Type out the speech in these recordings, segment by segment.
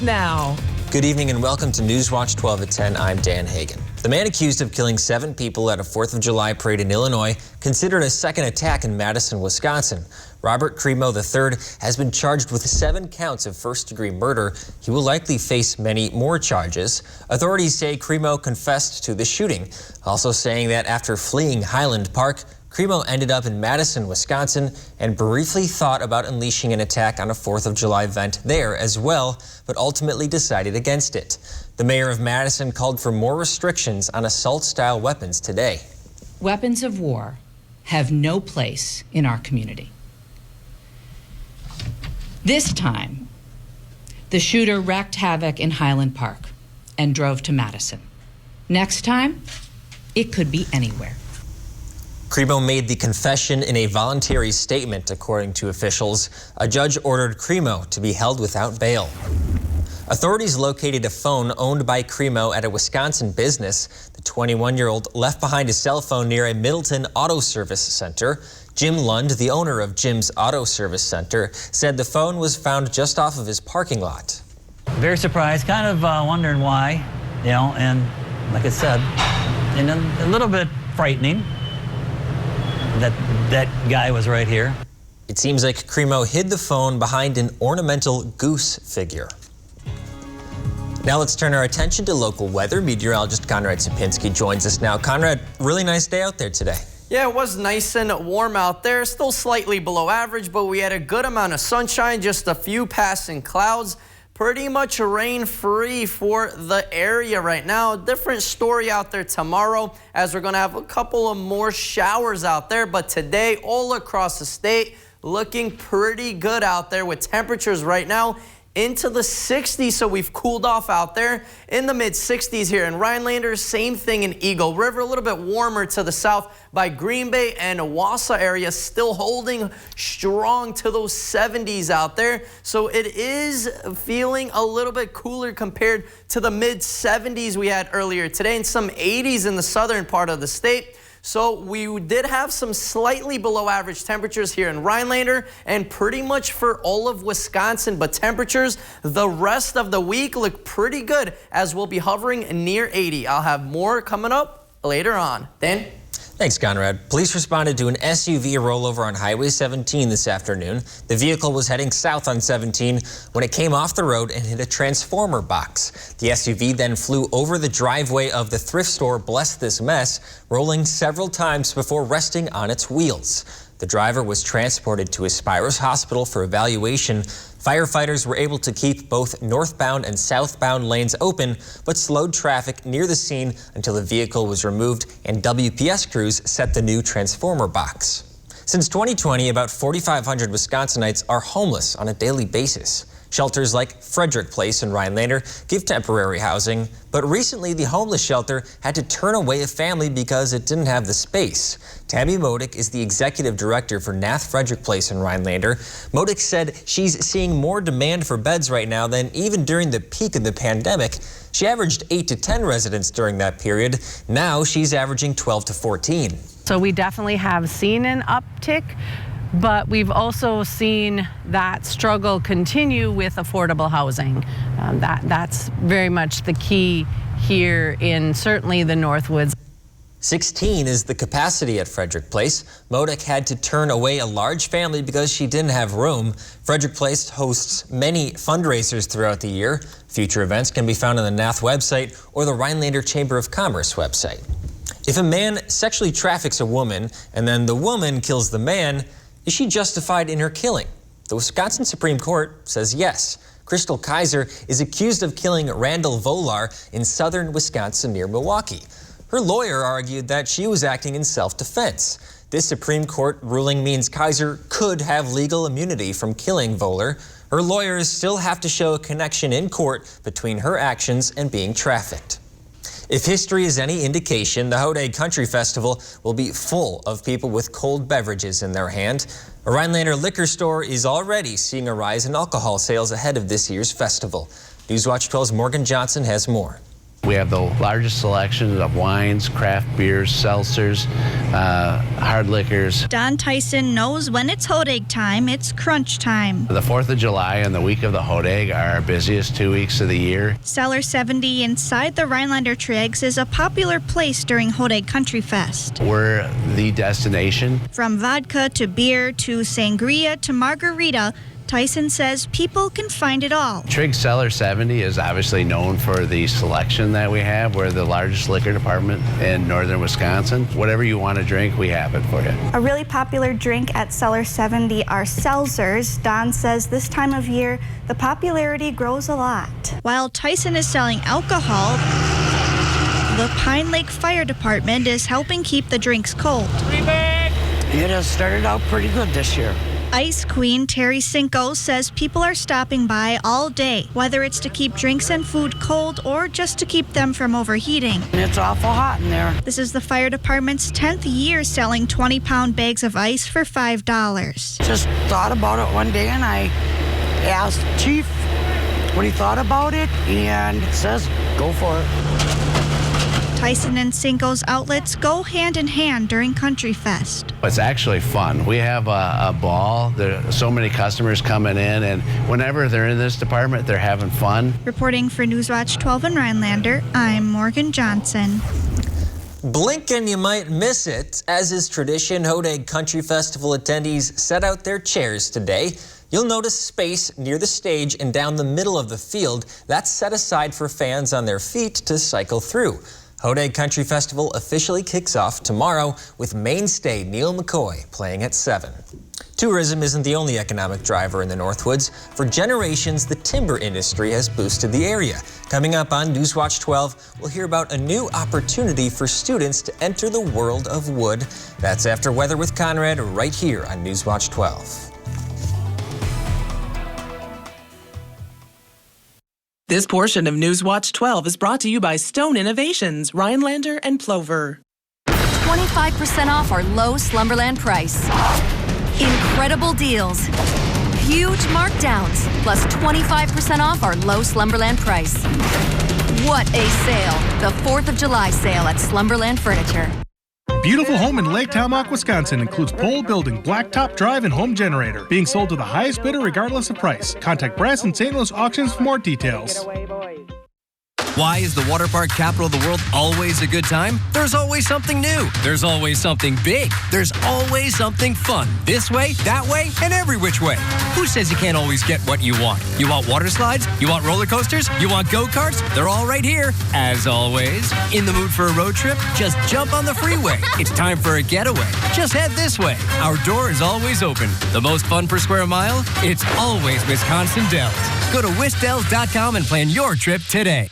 Now. Good evening and welcome to Newswatch 12 at 10. I'm Dan Hagan. The man accused of killing 7 people at a 4th of July parade in Illinois considered a second attack in Madison, Wisconsin. Robert Cremo III has been charged with 7 counts of first-degree murder. He will likely face many more charges. Authorities say Cremo confessed to the shooting, also saying that after fleeing Highland Park, Cremo ended up in Madison, Wisconsin, and briefly thought about unleashing an attack on a 4th of July event there as well, but ultimately decided against it. The mayor of Madison called for more restrictions on assault-style weapons today. Weapons of war have no place in our community. This time, the shooter wreaked havoc in Highland Park and drove to Madison. Next time, it could be anywhere. Cremo made the confession in a voluntary statement, according to officials. A judge ordered Cremo to be held without bail. Authorities located a phone owned by Cremo at a Wisconsin business. The 21-year-old left behind his cell phone near a Middleton auto service center. Jim Lund, the owner of Jim's Auto Service Center, said the phone was found just off of his parking lot. Very surprised, kind of wondering why, and like I said, and a little bit frightening that guy was right here. It seems like Cremo hid the phone behind an ornamental goose figure. Now let's turn our attention to local weather. Meteorologist Conrad Sapinski joins us now. Conrad, really nice day out there today. Yeah, it was nice and warm out there. Still slightly below average, but we had a good amount of sunshine, just a few passing clouds. Pretty much rain-free for the area right now. Different story out there tomorrow, as we're going to have a couple of more showers out there. But today, all across the state, looking pretty good out there with temperatures right now into the 60s, so we've cooled off out there. In the mid-60s here in Rhinelander, same thing in Eagle River, a little bit warmer to the south by Green Bay and Wausau area, still holding strong to those 70s out there. So it is feeling a little bit cooler compared to the mid-70s we had earlier today, and some 80s in the southern part of the state. So we did have some slightly below average temperatures here in Rhinelander and pretty much for all of Wisconsin, but temperatures the rest of the week look pretty good as we'll be hovering near 80. I'll have more coming up later on. Dan? Thanks, Conrad. Police responded to an SUV rollover on Highway 17 this afternoon. The vehicle was heading south on 17 when it came off the road and hit a transformer box. The SUV then flew over the driveway of the thrift store Bless This Mess, rolling several times before resting on its wheels. The driver was transported to Aspirus Hospital for evaluation. Firefighters were able to keep both northbound and southbound lanes open, but slowed traffic near the scene until the vehicle was removed and WPS crews set the new transformer box. Since 2020, about 4,500 Wisconsinites are homeless on a daily basis. Shelters like Frederick Place in Rhinelander give temporary housing, but recently the homeless shelter had to turn away a family because it didn't have the space. Tabby Modick is the executive director for Nath Frederick Place in Rhinelander. Modick said she's seeing more demand for beds right now than even during the peak of the pandemic. She averaged 8 to 10 residents during that period. Now she's averaging 12 to 14. So we definitely have seen an uptick, but we've also seen that struggle continue with affordable housing. That's very much the key here in certainly the Northwoods. 16 is the capacity at Frederick Place. Modick had to turn away a large family because she didn't have room. Frederick Place hosts many fundraisers throughout the year. Future events can be found on the Nath website or the Rhinelander Chamber of Commerce website. If a man sexually traffics a woman and then the woman kills the man, is she justified in her killing? The Wisconsin Supreme Court says yes. Crystal Kaiser is accused of killing Randall Volar in southern Wisconsin near Milwaukee. Her lawyer argued that she was acting in self-defense. This Supreme Court ruling means Kaiser could have legal immunity from killing Volar. Her lawyers still have to show a connection in court between her actions and being trafficked. If history is any indication, the Hode Country Festival will be full of people with cold beverages in their hand. A Rhinelander liquor store is already seeing a rise in alcohol sales ahead of this year's festival. Newswatch 12's Morgan Johnson has more. We have the largest selection of wines, craft beers, seltzers, hard liquors. Don Tyson knows when it's Hodag time, it's crunch time. The 4th of July and the week of the Hodag are our busiest 2 weeks of the year. Cellar 70 inside the Rhinelander Trigs is a popular place during Hodag Country Fest. We're the destination. From vodka to beer to sangria to margarita, Tyson says people can find it all. Triggs Cellar 70 is obviously known for the selection that we have. We're the largest liquor department in northern Wisconsin. Whatever you want to drink, we have it for you. A really popular drink at Cellar 70 are seltzers. Don says this time of year, the popularity grows a lot. While Tyson is selling alcohol, the Pine Lake Fire Department is helping keep the drinks cold. It has started out pretty good this year. Ice Queen Terry Cinco says people are stopping by all day, whether it's to keep drinks and food cold or just to keep them from overheating. And it's awful hot in there. This is the fire department's 10th year selling 20-pound bags of ice for $5. Just thought about it one day and I asked Chief what he thought about it and it says go for it. Tyson and Cinco's outlets go hand in hand during Country Fest. It's actually fun. We have a ball. There are so many customers coming in, and whenever they're in this department, they're having fun. Reporting for Newswatch 12 in Rhinelander, I'm Morgan Johnson. Blink and you might miss it. As is tradition, Hodag Country Festival attendees set out their chairs today. You'll notice space near the stage and down the middle of the field. That's set aside for fans on their feet to cycle through. Hodag Country Festival officially kicks off tomorrow with mainstay Neil McCoy playing at 7. Tourism isn't the only economic driver in the Northwoods. For generations, the timber industry has boosted the area. Coming up on Newswatch 12, we'll hear about a new opportunity for students to enter the world of wood. That's After Weather with Conrad right here on Newswatch 12. This portion of Newswatch 12 is brought to you by Stone Innovations, Rhinelander and Plover. 25% off our low Slumberland price. Incredible deals. Huge markdowns, plus 25% off our low Slumberland price. What a sale. The 4th of July sale at Slumberland Furniture. Beautiful home in Lake Talmock, Wisconsin includes pole building, blacktop drive, and home generator. Being sold to the highest bidder regardless of price. Contact Brass and St. Louis Auctions for more details. Why is the water park capital of the world always a good time? There's always something new. There's always something big. There's always something fun. This way, that way, and every which way. Who says you can't always get what you want? You want water slides? You want roller coasters? You want go-karts? They're all right here. As always, in the mood for a road trip? Just jump on the freeway. It's time for a getaway. Just head this way. Our door is always open. The most fun per square mile? It's always Wisconsin Dells. Go to wisdells.com and plan your trip today.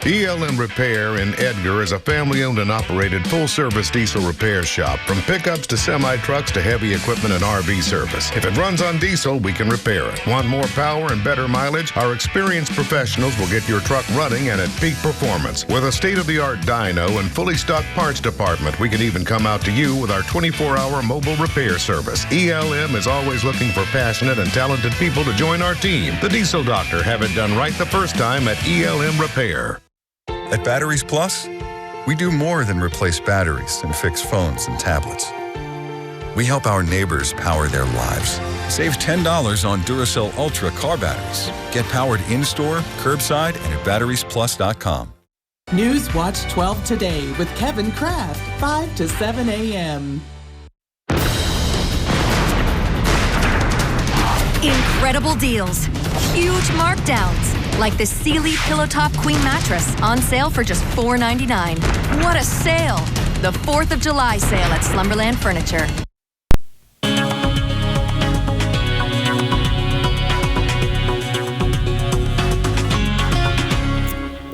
ELM Repair in Edgar is a family-owned and operated full-service diesel repair shop. From pickups to semi-trucks to heavy equipment and RV service. If it runs on diesel, we can repair it. Want more power and better mileage? Our experienced professionals will get your truck running and at peak performance. With a state-of-the-art dyno and fully stocked parts department, we can even come out to you with our 24-hour mobile repair service. ELM is always looking for passionate and talented people to join our team. The Diesel Doctor have it done right the first time at ELM Repair. At Batteries Plus, we do more than replace batteries and fix phones and tablets. We help our neighbors power their lives. Save $10 on Duracell Ultra car batteries. Get powered in-store, curbside, and at batteriesplus.com. Newswatch 12 today with Kevin Kraft, 5 to 7 a.m. Incredible deals. Huge markdowns. Like the Sealy Pillow Top Queen mattress on sale for just $4.99. What a sale! The 4th of July sale at Slumberland Furniture.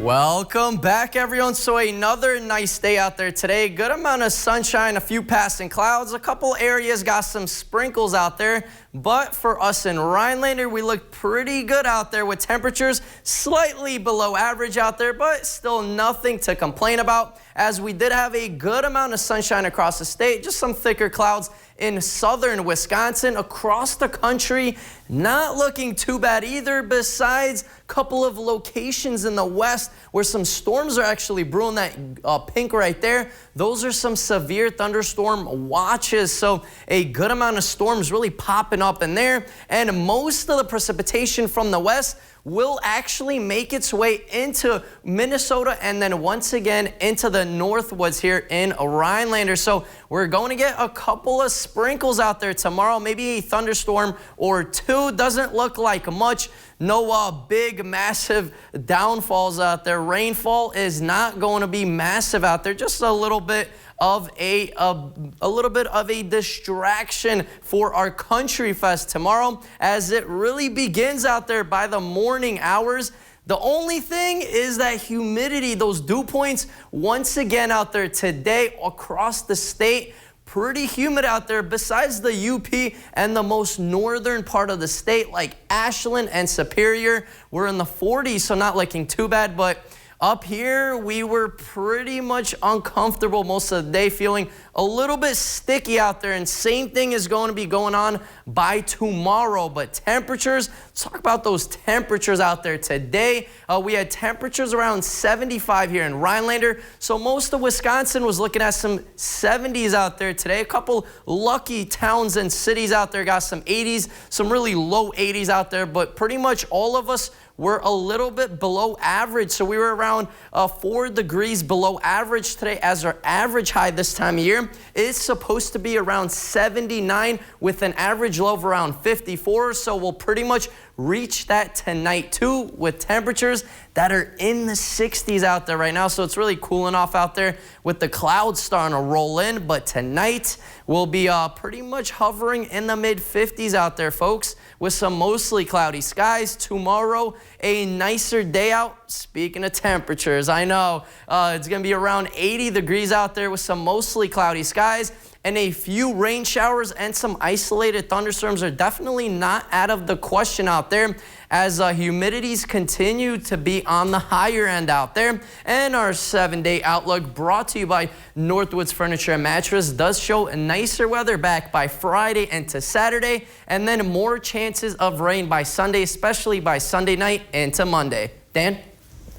Welcome back, everyone. So another nice day out there today. Good amount of sunshine, a few passing clouds. A couple areas got some sprinkles out there. But for us in Rhinelander, we look pretty good out there with temperatures slightly below average out there, but still nothing to complain about, as we did have a good amount of sunshine across the state, just some thicker clouds in southern Wisconsin. Across the country, not looking too bad either, besides a couple of locations in the west where some storms are actually brewing. That pink right there, those are some severe thunderstorm watches. So a good amount of storms really popping up in there. And most of the precipitation from the west will actually make its way into Minnesota and then once again into the Northwoods here in Rhinelander. So we're going to get a couple of sprinkles out there tomorrow, maybe a thunderstorm or two. Doesn't look like much. No big, massive downfalls out there. Rainfall is not going to be massive out there. Just a little bit of a distraction for our Country Fest tomorrow as it really begins out there by the morning hours. The only thing is that humidity, those dew points, once again out there today across the state. Pretty humid out there besides the UP and the most northern part of the state like Ashland and Superior. We're in the 40s, so not looking too bad, but up here, we were pretty much uncomfortable most of the day, feeling a little bit sticky out there, and same thing is going to be going on by tomorrow. But temperatures, let's talk about those temperatures out there today. We had temperatures around 75 here in Rhinelander, so most of Wisconsin was looking at some 70s out there today. A couple lucky towns and cities out there got some 80s, some really low 80s out there, but pretty much all of us were a little bit below average. So we were around 4 degrees below average today as our average high this time of year. It's supposed to be around 79 with an average low of around 54. So we'll pretty much reach that tonight too with temperatures that are in the 60s out there right now. So it's really cooling off out there with the clouds starting to roll in. But tonight we'll be pretty much hovering in the mid 50s out there, folks, with some mostly cloudy skies. Tomorrow, a nicer day out. Speaking of temperatures, I know it's going to be around 80 degrees out there with some mostly cloudy skies. And a few rain showers and some isolated thunderstorms are definitely not out of the question out there as humidities continue to be on the higher end out there. And our 7-day outlook brought to you by Northwoods Furniture and Mattress does show nicer weather back by Friday into Saturday, and then more chances of rain by Sunday, especially by Sunday night into Monday. Dan?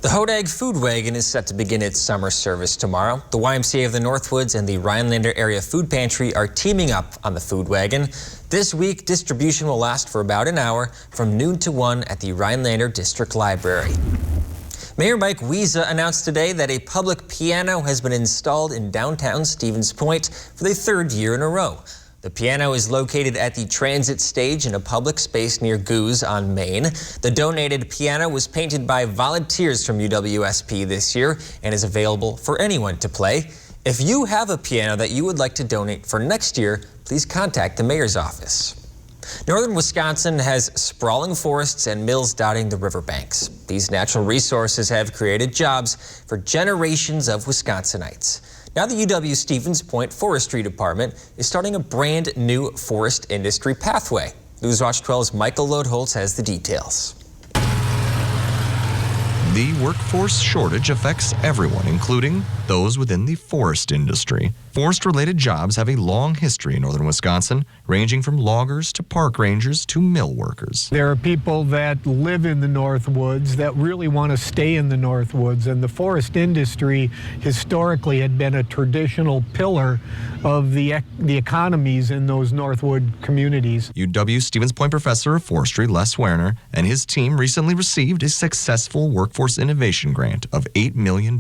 The Hodag Food Wagon is set to begin its summer service tomorrow. The YMCA of the Northwoods and the Rhinelander Area Food Pantry are teaming up on the Food Wagon. This week, distribution will last for about an hour from noon to 1 at the Rhinelander District Library. Mayor Mike Wiesa announced today that a public piano has been installed in downtown Stevens Point for the 3rd year in a row. The piano is located at the transit stage in a public space near Goose on Main. The donated piano was painted by volunteers from UWSP this year and is available for anyone to play. If you have a piano that you would like to donate for next year, please contact the mayor's office. Northern Wisconsin has sprawling forests and mills dotting the riverbanks. These natural resources have created jobs for generations of Wisconsinites. Now the UW-Stevens Point Forestry Department is starting a brand new forest industry pathway. Newswatch 12's Michael Lodholtz has the details. The workforce shortage affects everyone, including those within the forest industry. Forest-related jobs have a long history in northern Wisconsin, ranging from loggers to park rangers to mill workers. There are people that live in the Northwoods that really want to stay in the Northwoods, and the forest industry historically had been a traditional pillar of the economies in those Northwood communities. UW-Stevens Point professor of forestry Les Werner and his team recently received a successful workforce innovation grant of $8 million.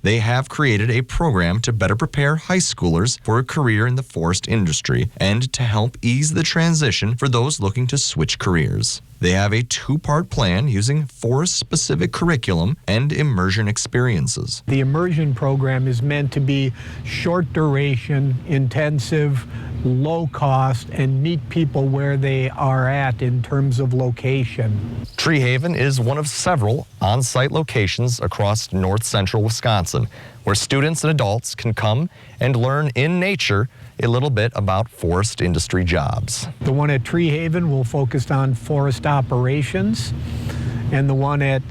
They have created a program to better prepare high schoolers for a career in the forest industry and to help ease the transition for those looking to switch careers. They have a 2-part plan using forest-specific curriculum and immersion experiences. The immersion program is meant to be short duration, intensive, low cost, and meet people where they are at in terms of location. Tree Haven is one of several on-site locations across north central Wisconsin where students and adults can come and learn in nature a little bit about forest industry jobs. The one at Tree Haven will focus on forest operations, and the one at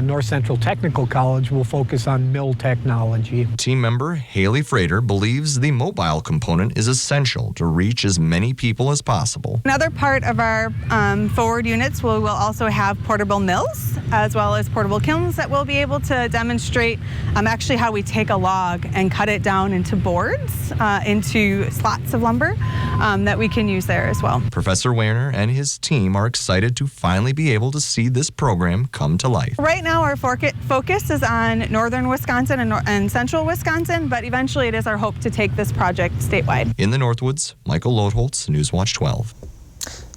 North Central Technical College will focus on mill technology. Team member Haley Frater believes the mobile component is essential to reach as many people as possible. Another part of our forward units will also have portable mills as well as portable kilns that will be able to demonstrate actually how we take a log and cut it down into boards, into slots of lumber that we can use there as well. Professor Werner and his team are excited to finally be able to see this program come to life. Right now our focus is on northern Wisconsin and central Wisconsin, but eventually it is our hope to take this project statewide. In the Northwoods, Michael Lodholtz, Newswatch 12.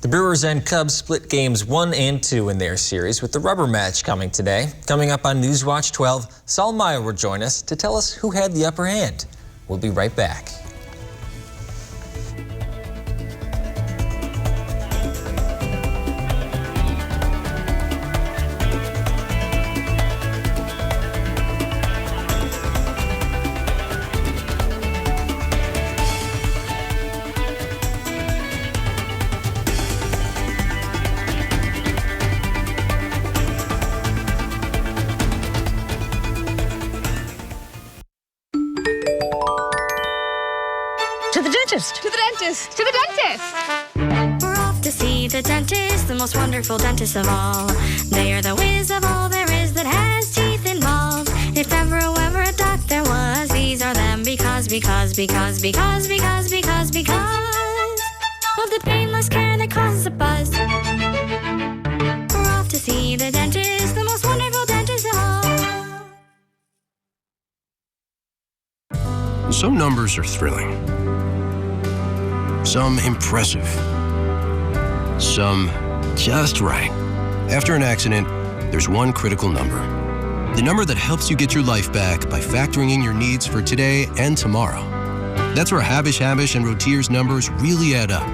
The Brewers and Cubs split games 1 and 2 in their series with the rubber match coming today. Coming up on Newswatch 12, Saul Meyer will join us to tell us who had the upper hand. We'll be right back. To the dentist. To the dentist. To the dentist. We're off to see the dentist, the most wonderful dentist of all. They are the whiz of all there is that has teeth involved. If ever a doctor was, these are them because of the painless care that causes a buzz. We're off to see the dentist, the most wonderful dentist of all. Some numbers are thrilling. Some impressive. Some just right. After an accident, there's one critical number. The number that helps you get your life back by factoring in your needs for today and tomorrow. That's where Habish and Rotier's numbers really add up.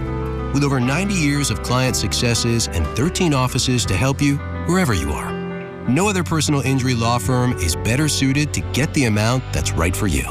With over 90 years of client successes and 13 offices to help you wherever you are. No other personal injury law firm is better suited to get the amount that's right for you.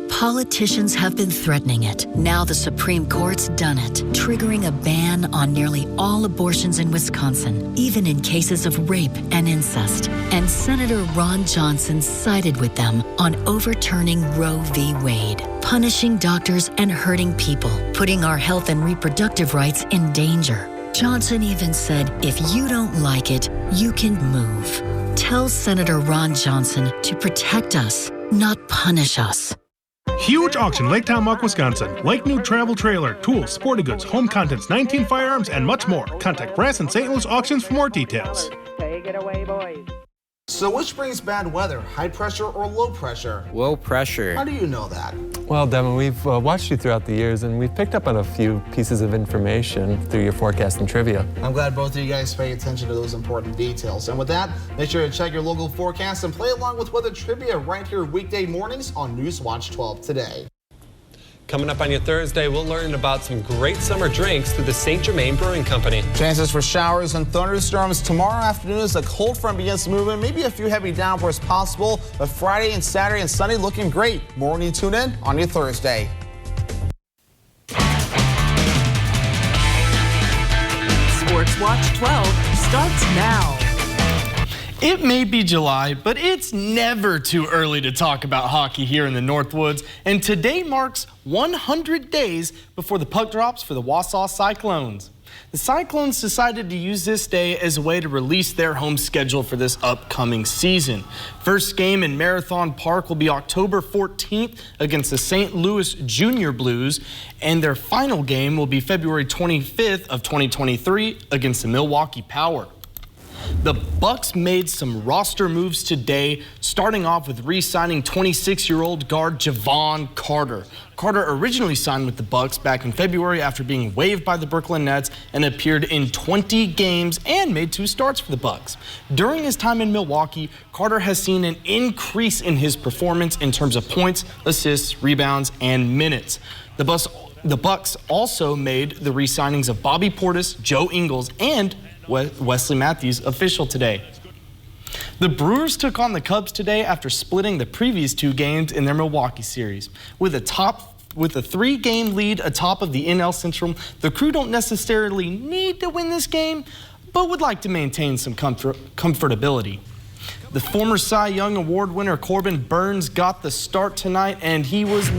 Politicians have been threatening it. Now the Supreme Court's done it, triggering a ban on nearly all abortions in Wisconsin, even in cases of rape and incest. And Senator Ron Johnson sided with them on overturning Roe v. Wade, punishing doctors and hurting people, putting our health and reproductive rights in danger. Johnson even said, if you don't like it, you can move. Tell Senator Ron Johnson to protect us, not punish us. Huge auction, Lake Tomahawk, Wisconsin. Like new travel trailer, tools, sporting goods, home contents, 19 firearms, and much more. Contact Brass and St. Louis Auctions for more details. Take it away, boys. So which brings bad weather, high pressure or low pressure? Low pressure. How do you know that? Well, Devin, we've watched you throughout the years, and we've picked up on a few pieces of information through your forecast and trivia. I'm glad both of you guys pay attention to those important details. And with that, make sure to check your local forecast and play along with weather trivia right here weekday mornings on Newswatch 12 today. Coming up on your Thursday, we'll learn about some great summer drinks through the St. Germain Brewing Company. Chances for showers and thunderstorms tomorrow afternoon as the cold front begins to move in. Maybe a few heavy downpours possible, but Friday and Saturday and Sunday looking great. More when you tune in on your Thursday. Sports Watch 12 starts now. It may be July, but it's never too early to talk about hockey here in the Northwoods, and today marks 100 days before the puck drops for the Wausau Cyclones. The Cyclones decided to use this day as a way to release their home schedule for this upcoming season. First game in Marathon Park will be October 14th against the St. Louis Junior Blues, and their final game will be February 25th of 2023 against the Milwaukee Power. The Bucks made some roster moves today, starting off with re-signing 26-year-old guard Javon Carter. Carter originally signed with the Bucks back in February after being waived by the Brooklyn Nets and appeared in 20 games and made 2 starts for the Bucks. During his time in Milwaukee, Carter has seen an increase in his performance in terms of points, assists, rebounds, and minutes. The Bucks also made the re-signings of Bobby Portis, Joe Ingles, and Wesley Matthews official today. The Brewers took on the Cubs today after splitting the previous 2 games in their Milwaukee series. With a 3-game lead atop of the NL Central, the Crew don't necessarily need to win this game, but would like to maintain some comfortability. The former Cy Young Award winner Corbin Burns got the start tonight, and he was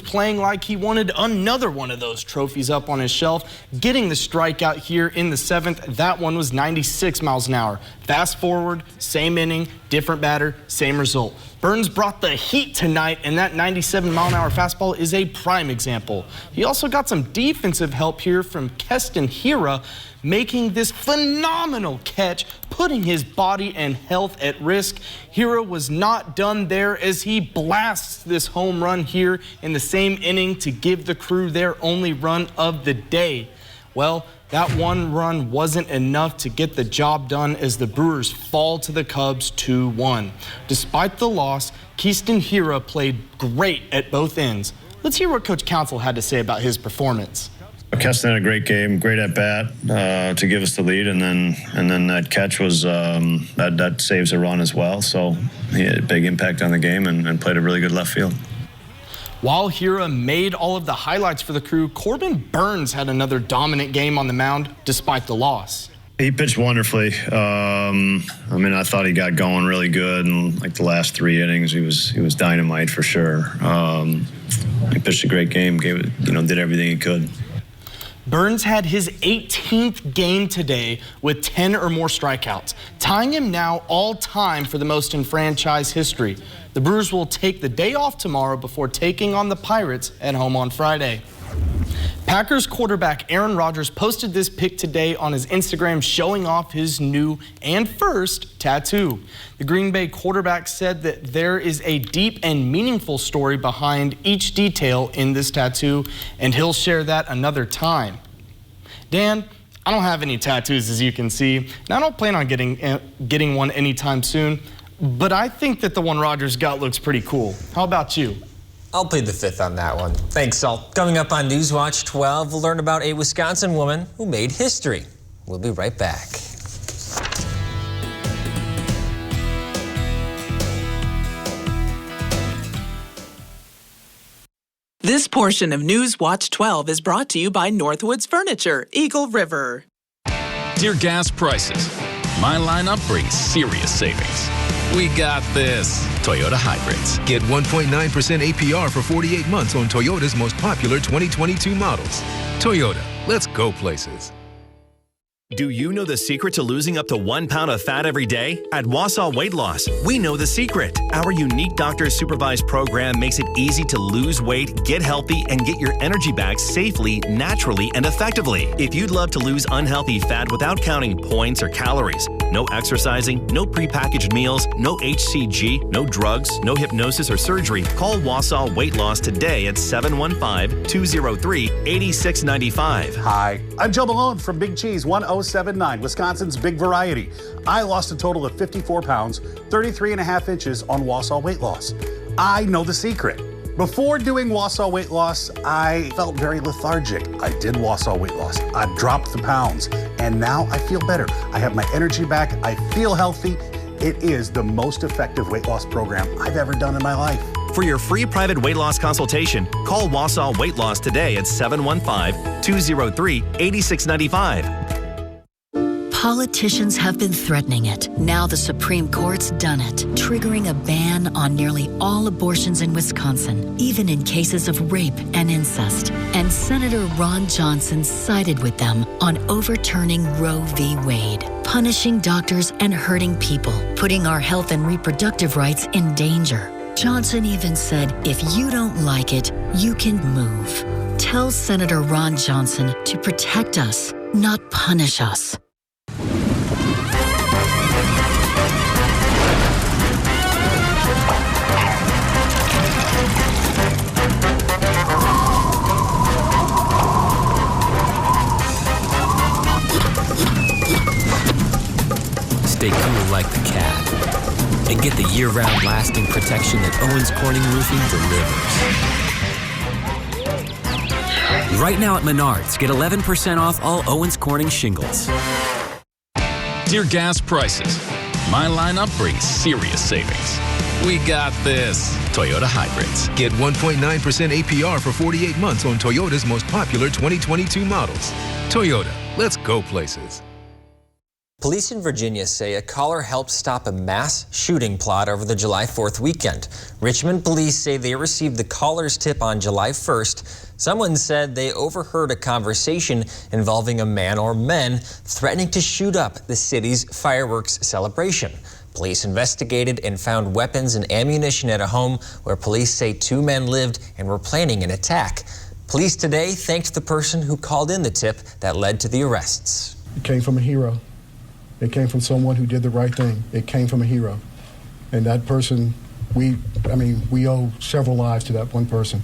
playing like he wanted another one of those trophies up on his shelf, getting the strikeout here in the 7th. That one was 96 miles an hour. Fast forward, same inning, different batter, same result. Burns brought the heat tonight, and that 97-mile-an-hour fastball is a prime example. He also got some defensive help here from Keston Hiura, making this phenomenal catch, putting his body and health at risk. Hiura was not done there as he blasts this home run here in the same inning to give the Crew their only run of the day. Well, that one run wasn't enough to get the job done as the Brewers fall to the Cubs 2-1. Despite the loss, Keston Hiura played great at both ends. Let's hear what Coach Council had to say about his performance. Keston had a great game, great at bat to give us the lead, and then that catch was that saves a run as well. So he had a big impact on the game and played a really good left field. While Hiura made all of the highlights for the Crew, Corbin Burns had another dominant game on the mound despite the loss. He pitched wonderfully. I thought he got going really good, and like the last 3 innings, he was dynamite for sure. He pitched a great game, did everything he could. Burns had his 18th game today with 10 or more strikeouts, tying him now all-time for the most in franchise history. The Brewers will take the day off tomorrow before taking on the Pirates at home on Friday. Packers quarterback Aaron Rodgers posted this pic today on his Instagram showing off his new and first tattoo. The Green Bay quarterback said that there is a deep and meaningful story behind each detail in this tattoo, and he'll share that another time. Dan, I don't have any tattoos, as you can see, and I don't plan on getting one anytime soon, but I think that the one Rodgers got looks pretty cool. How about you? I'll plead the fifth on that one. Thanks, Salt. Coming up on Newswatch 12, we'll learn about a Wisconsin woman who made history. We'll be right back. This portion of Newswatch 12 is brought to you by Northwoods Furniture, Eagle River. Dear gas prices, my lineup brings serious savings. We got this. Toyota Hybrids. Get 1.9% APR for 48 months on Toyota's most popular 2022 models. Toyota, let's go places. Do you know the secret to losing up to 1 pound of fat every day? At Wausau Weight Loss, we know the secret. Our unique doctor-supervised program makes it easy to lose weight, get healthy, and get your energy back safely, naturally, and effectively. If you'd love to lose unhealthy fat without counting points or calories, no exercising, no prepackaged meals, no HCG, no drugs, no hypnosis or surgery, call Wausau Weight Loss today at 715-203-8695. Hi, I'm Joe Malone from Big Cheese 1079, Wisconsin's Big Variety. I lost a total of 54 pounds, 33 and a half inches on Wausau Weight Loss. I know the secret. Before doing Wausau Weight Loss, I felt very lethargic. I did Wausau Weight Loss. I dropped the pounds, and now I feel better. I have my energy back. I feel healthy. It is the most effective weight loss program I've ever done in my life. For your free private weight loss consultation, call Wausau Weight Loss today at 715-203-8695. Politicians have been threatening it. Now the Supreme Court's done it, triggering a ban on nearly all abortions in Wisconsin, even in cases of rape and incest. And Senator Ron Johnson sided with them on overturning Roe v. Wade, punishing doctors and hurting people, putting our health and reproductive rights in danger. Johnson even said, if you don't like it, you can move. Tell Senator Ron Johnson to protect us, not punish us. Stay cool like the cat and get the year-round lasting protection that Owens Corning Roofing delivers. Right now at Menards, get 11% off all Owens Corning shingles. Dear gas prices, my lineup brings serious savings. We got this. Toyota Hybrids. Get 1.9% APR for 48 months on Toyota's most popular 2022 models. Toyota, let's go places. Police in Virginia say a caller helped stop a mass shooting plot over the July 4th weekend. Richmond police say they received the caller's tip on July 1st. Someone said they overheard a conversation involving a man or men threatening to shoot up the city's fireworks celebration. Police investigated and found weapons and ammunition at a home where police say 2 men lived and were planning an attack. Police today thanked the person who called in the tip that led to the arrests. It came from a hero. It came from someone who did the right thing. It came from a hero. And that person, we owe several lives to that one person.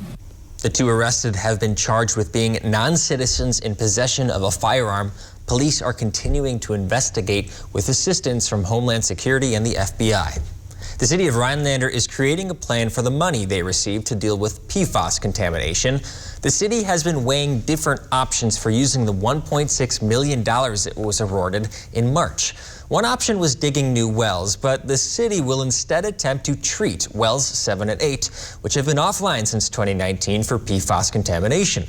The 2 arrested have been charged with being non-citizens in possession of a firearm. Police are continuing to investigate with assistance from Homeland Security and the FBI. The city of Rhinelander is creating a plan for the money they received to deal with PFAS contamination. The city has been weighing different options for using the $1.6 million it was awarded in March. One option was digging new wells, but the city will instead attempt to treat wells 7 and 8, which have been offline since 2019 for PFAS contamination.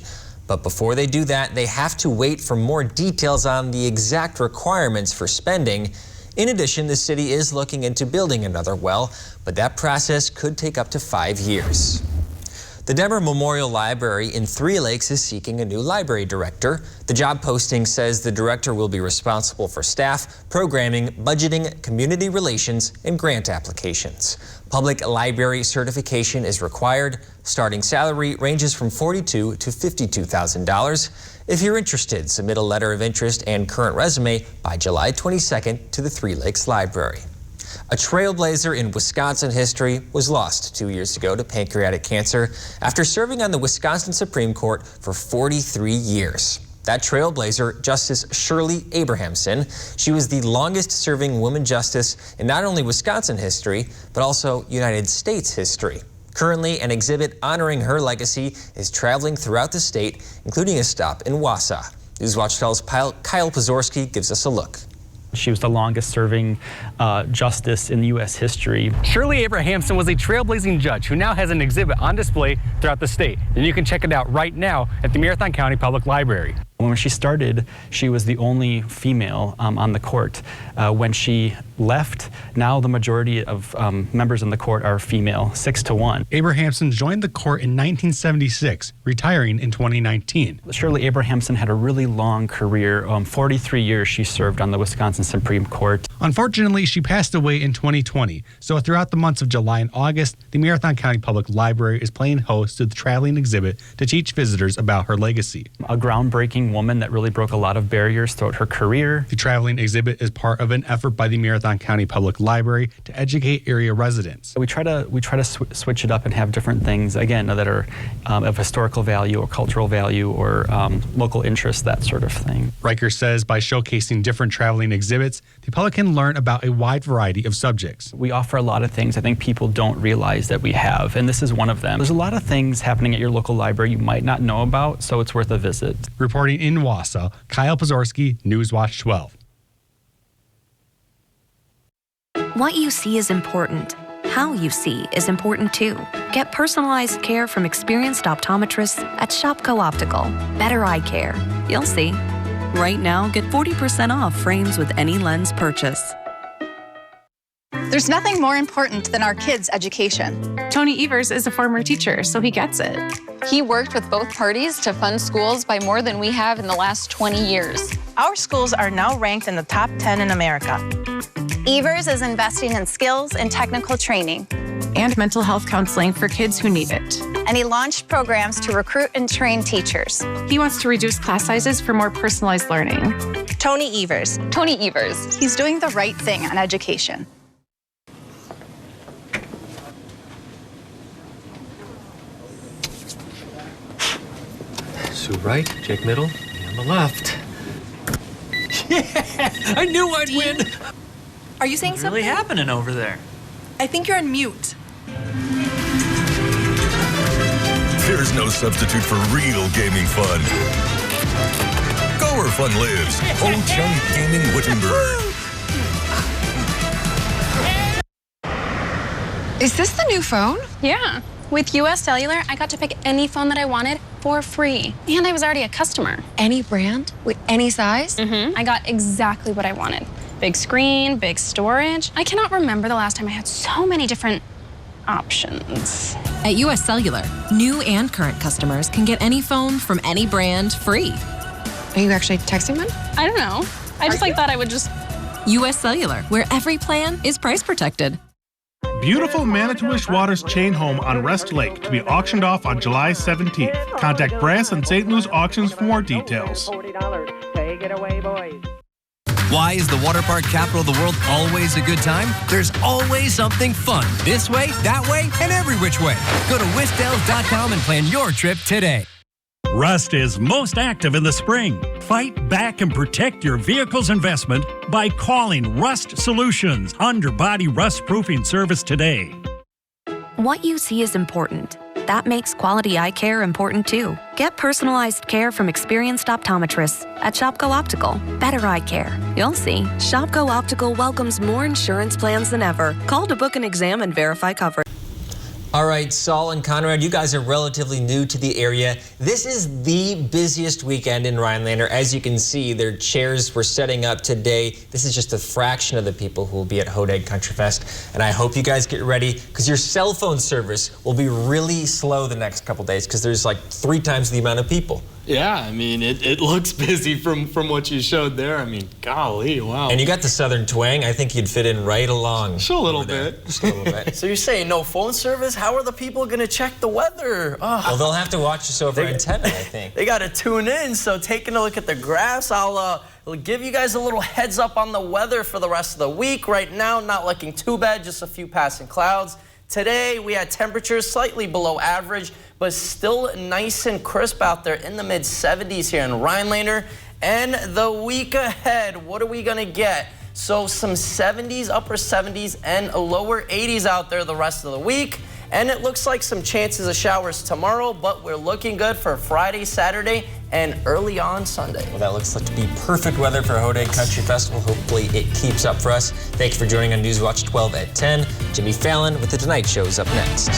But before they do that, they have to wait for more details on the exact requirements for spending. In addition, the city is looking into building another well, but that process could take up to 5 years. The Denver Memorial Library in Three Lakes is seeking a new library director. The job posting says the director will be responsible for staff, programming, budgeting, community relations, and grant applications. Public library certification is required. Starting salary ranges from $42,000 to $52,000. If you're interested, submit a letter of interest and current resume by July 22nd to the Three Lakes Library. A trailblazer in Wisconsin history was lost 2 years ago to pancreatic cancer after serving on the Wisconsin Supreme Court for 43 years. That trailblazer, Justice Shirley Abrahamson, she was the longest-serving woman justice in not only Wisconsin history, but also United States history. Currently, an exhibit honoring her legacy is traveling throughout the state, including a stop in Wausau. Newswatch 12's Kyle Pozorski gives us a look. She was the longest-serving justice in U.S. history. Shirley Abrahamson was a trailblazing judge who now has an exhibit on display throughout the state. And you can check it out right now at the Marathon County Public Library. When she started, she was the only female on the court. When she left, now the majority of members in the court are female, 6 to 1. Abrahamson joined the court in 1976, retiring in 2019. Shirley Abrahamson had a really long career. 43 years she served on the Wisconsin Supreme Court. Unfortunately, she passed away in 2020. So throughout the months of July and August, the Marathon County Public Library is playing host to the traveling exhibit to teach visitors about her legacy. A groundbreaking woman that really broke a lot of barriers throughout her career. The traveling exhibit is part of an effort by the Marathon County Public Library to educate area residents. We try to switch it up and have different things, again, that are of historical value or cultural value or local interest, that sort of thing. Riker says by showcasing different traveling exhibits, the public can learn about a wide variety of subjects. We offer a lot of things I think people don't realize that we have, and this is one of them. There's a lot of things happening at your local library you might not know about, so it's worth a visit. Reporting in Wausau, Kyle Pozorski, Newswatch 12. What you see is important. How you see is important too. Get personalized care from experienced optometrists at Shopko Optical. Better eye care. You'll see. Right now, get 40% off frames with any lens purchase. There's nothing more important than our kids' education. Tony Evers is a former teacher, so he gets it. He worked with both parties to fund schools by more than we have in the last 20 years. Our schools are now ranked in the top 10 in America. Evers is investing in skills and technical training. And mental health counseling for kids who need it. And he launched programs to recruit and train teachers. He wants to reduce class sizes for more personalized learning. Tony Evers. Tony Evers. He's doing the right thing on education. Sue right, Jake middle, me on the left. Yeah, I knew I'd win. Are you saying What's something? really happening over there? I think you're on mute. There's no substitute for real gaming fun. Go where fun lives. Old Chung Gaming Wittenberg. Is this the new phone? Yeah. With US Cellular, I got to pick any phone that I wanted for free. And I was already a customer. Any brand? With any size? I got exactly what I wanted. Big screen, big storage. I cannot remember the last time I had so many different options. At US Cellular, new and current customers can get any phone from any brand free. Are you actually texting them? I don't know. I just thought I would just... US Cellular, where every plan is price protected. Beautiful Manitowish Waters chain home on Rest Lake to be auctioned off on July 17th. Contact Brass and St. Louis Auctions for more details. Take it away, boys. Why is the water park capital of the world always a good time? There's always something fun. This way, that way, and every which way. Go to Whistales.com and plan your trip today. Rust is most active in the spring. Fight back and protect your vehicle's investment by calling Rust Solutions underbody rust proofing service today. What you see is important. That makes quality eye care important too. Get personalized care from experienced optometrists at Shopko Optical. Better eye care. You'll see. Shopko Optical welcomes more insurance plans than ever. Call to book an exam and verify coverage. All right, Saul and Conrad, you guys are relatively new to the area. This is the busiest weekend in Rhinelander. As you can see, their chairs were setting up today. This is just a fraction of the people who will be at Hodag Country Fest. And I hope you guys get ready, because your cell phone service will be really slow the next couple days, because there's like 3 times the amount of people. Yeah, I mean, it looks busy from what you showed there. I mean, golly, wow. And you got the southern twang. I think you'd fit in right along. Just a little bit. Just a little bit. So you're saying no phone service? How are the people going to check the weather? Oh. Well, they'll have to watch us over antenna, I think. They got to tune in. So taking a look at the graphs, I'll give you guys a little heads up on the weather for the rest of the week. Right now, not looking too bad, just a few passing clouds. Today, we had temperatures slightly below average, but still nice and crisp out there in the mid-70s here in Rhinelander. And the week ahead, what are we going to get? So some 70s, upper 70s, and lower 80s out there the rest of the week. And it looks like some chances of showers tomorrow, but we're looking good for Friday, Saturday, and early on Sunday. Well, that looks like to be perfect weather for Hodag Country Festival. Hopefully it keeps up for us. Thank you for joining on Newswatch 12 at 10. Jimmy Fallon with The Tonight Show is up next.